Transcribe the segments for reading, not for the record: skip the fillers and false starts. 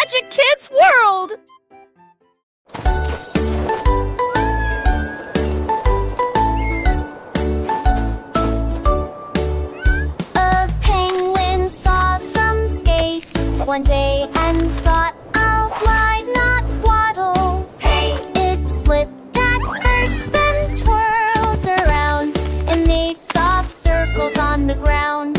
Magic Kids World! A penguin saw some skates one day and thought, I'll fly, not waddle. Hey! It slipped at first, then twirled around and made soft circles on the ground.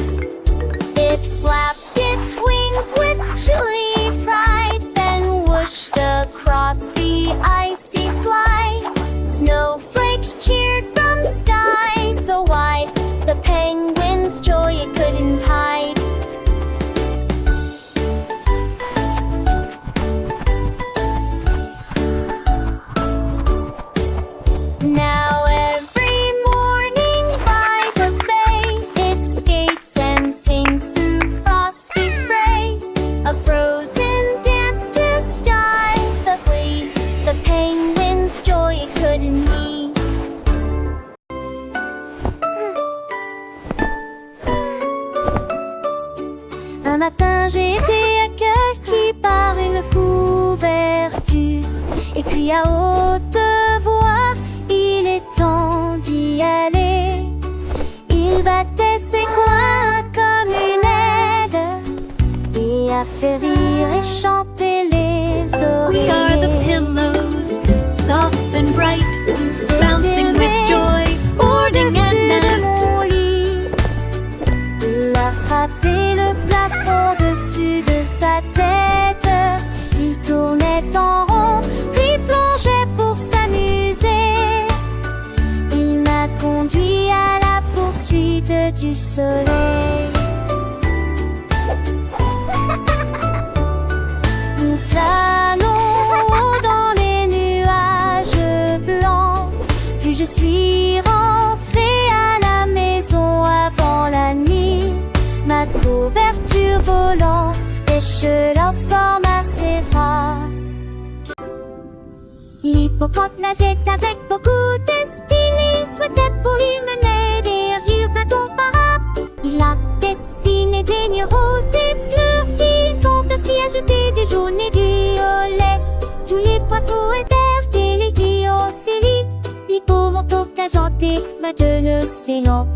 It flapped its wings with chilly pride, then whooshed across the icy slide. Snowflakes cheered from sky so wide, the penguin's joy it couldn't hide. Now every morning by the bay, it skates and sings through frosty spray, a frozen dance to start the glee. The penguin's joy it couldn't be. Un matin j'ai été accueilli par une couverture, et puis à haute voix il est temps d'y aller. Il battait ses coins comme une aide et a fait rire et chanter les oreilles. We are the pillows, soft and bright, bouncing with joy, morning and night. Mon lit, il a frappé le plafond dessus de sa tête. Il tournait en rond, puis plongeait pour s'amuser. Il m'a conduit à la poursuite du soleil. Nous flânons dans les nuages blancs, puis je suis rentrée à la maison avant la nuit. Ma couverture volant pêche leur forme assez rare. L'hippocampe nageait avec beaucoup de style. Il souhaitait pour lui mener des rires incomparables. Il a dessiné des nuits roses et bleus qui sont ainsi ajoutés du jaune et du violet. Tous les poissons étaient des légumes océliques. L'hippomante a chanté de l'océan.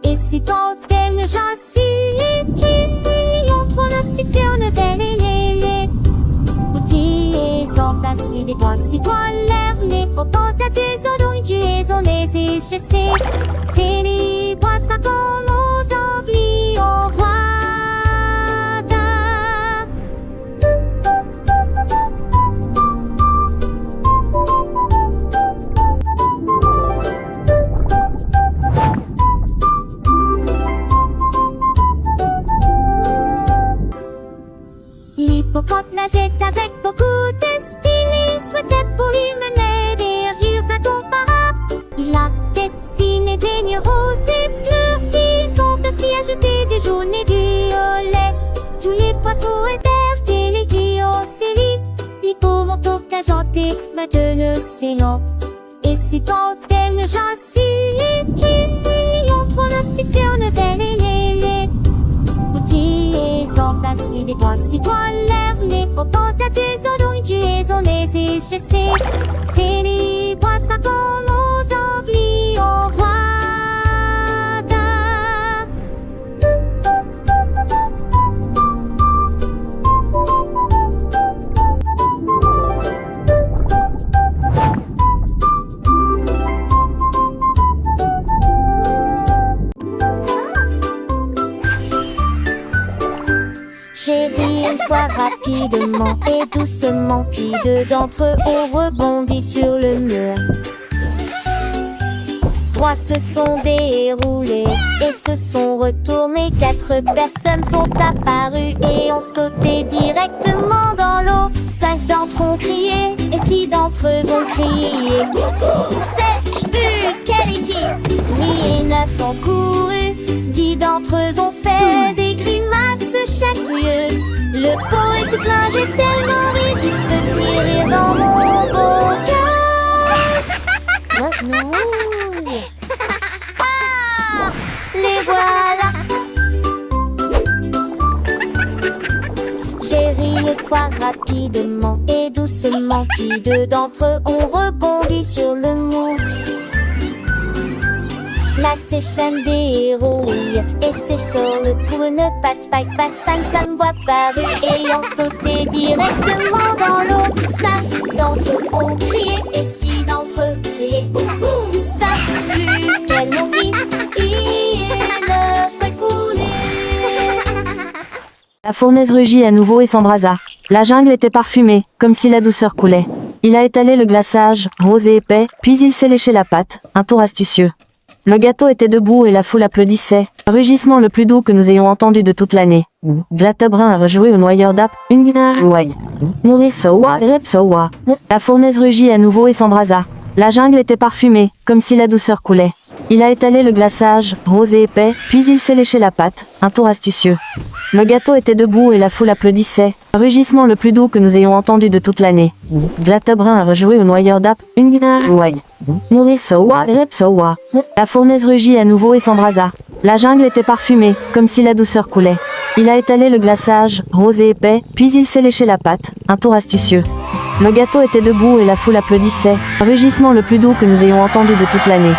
Et si tant elle ne jacille qu'une million pour le sur le zèle et les outils emplacés des toits si dans l'air. Les pourtant à des odeurs tu es en les échessés. C'est les poissons comme aux envies au roi. L'hippocampe nageait avec beaucoup de style. Il souhaitait pour lui mener des rires incomparables. Il a dessiné des nuits roses et bleus qui sont ainsi ajoutés du jaune et du violet. Tous les poissons étaient des légumes océliques. L'hippomante a chanté de l'océan. Et si tant elle ne jacille qu'une million pour le sur le zèle et les outils emplacés des toits si dans l'air. Les pourtant à des odeurs tu es en les échessés. C'est les poissons comme aux envies au roi. J'ai ri une fois rapidement et doucement, puis deux d'entre eux ont rebondi sur le mur. Trois se sont déroulés et se sont retournés. Quatre personnes sont apparues et ont sauté directement dans l'eau. Cinq d'entre eux ont crié et six d'entre eux ont crié. C'est but, quelle équipe! 8 et 9 ont couru. 10 d'entre eux ont fait des grimaces chatouilleuses. Le pot est tout plein, j'ai tellement ri du petit rire dans mon beau cœur. Grenouille. Ah, les voilà. J'ai ri une fois rapidement et doucement, puis deux d'entre eux ont rebondi sur le mur. Là c'est chaîne des héros, oui, et c'est sur le pour une patte Spike passe 5 bois paru ayant sauté directement dans l'eau. 5 d'entre eux ont crié et 6 d'entre eux criaient. Salut, quel mon vie, il me fait couler. La fournaise rugit à nouveau et s'embrasa. La jungle était parfumée, comme si la douceur coulait. Il a étalé le glaçage, rose et épais, puis il s'est léché la patte, un tour astucieux. Le gâteau était debout et la foule applaudissait, rugissement le plus doux que nous ayons entendu de toute l'année. Glattebrun a rejoué au noyeur d'app, une guinare, ouais. Nourrir sowa, rep sowa. La fournaise rugit à nouveau et s'embrasa. La jungle était parfumée, comme si la douceur coulait. Il a étalé le glaçage, rose et épais, puis il s'est léché la patte, un tour astucieux. Le gâteau était debout et la foule applaudissait, rugissement le plus doux que nous ayons entendu de toute l'année. Glattebrun a rejoué au noyeur d'app, une guinare, ouais. Nourrir sowa, rep sowa. La fournaise rugit à nouveau et s'embrasa. La jungle était parfumée, comme si la douceur coulait. Il a étalé le glaçage, rose et épais, puis il s'est léché la patte, un tour astucieux. Le gâteau était debout et la foule applaudissait, rugissement le plus doux que nous ayons entendu de toute l'année.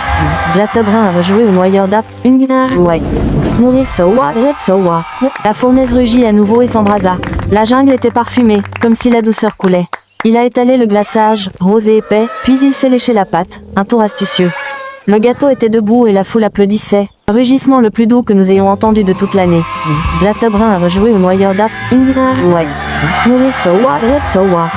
Glattebrun a rejoué au noyeur d'app, une guinare, ouais. Nourrir sowa, rep sowa. La fournaise rugit à nouveau et s'embrasa. La jungle était parfumée, comme si la douceur coulait. Il a étalé le glaçage, rose et épais, puis il s'est léché la patte, un tour astucieux. Le gâteau était debout et la foule applaudissait, rugissement le plus doux que nous ayons entendu de toute l'année. Glattebrun a rejoué au noyeur d'app, une guinare, ouais. Nourrir sowa, rep sowa.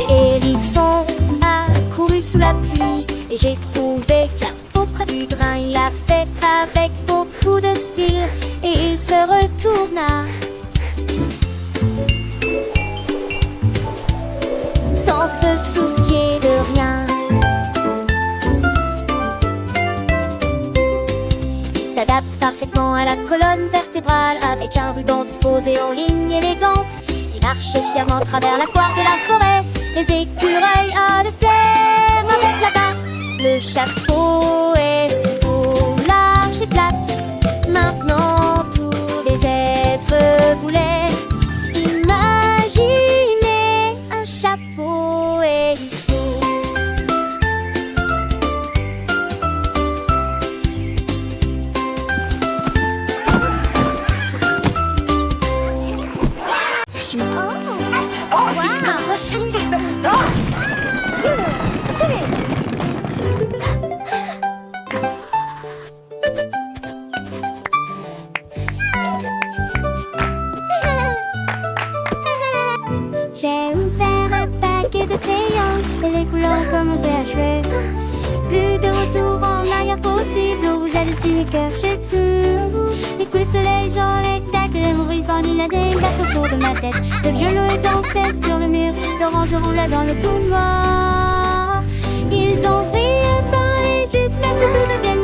Hérisson a couru sous la pluie et j'ai trouvé qu'auprès du grain il a fait avec beaucoup de style et il se retourna sans se soucier de rien. Il s'adapte parfaitement à la colonne vertébrale avec un ruban disposé en ligne élégante. Il marchait fièrement à travers la foire de la forêt. Les écureuils adoptèrent avec la barre. Le chapeau et ses peaux larges et plates. Maintenant tous les êtres voulaient imaginer un chapeau hérisson. J'ai ouvert un paquet de crayons et les couleurs commençaient à jouer. Plus de retour en arrière possible, le rouge a dessiné cœur, j'ai tout. Les coups de soleil, genre les tacs, les maurices vanille, des bacs autour de ma tête. Le violet dansait sur le mur, l'orange roulait dans le couloir. Ils ont brillé par les jusqu'à ce que tout devienne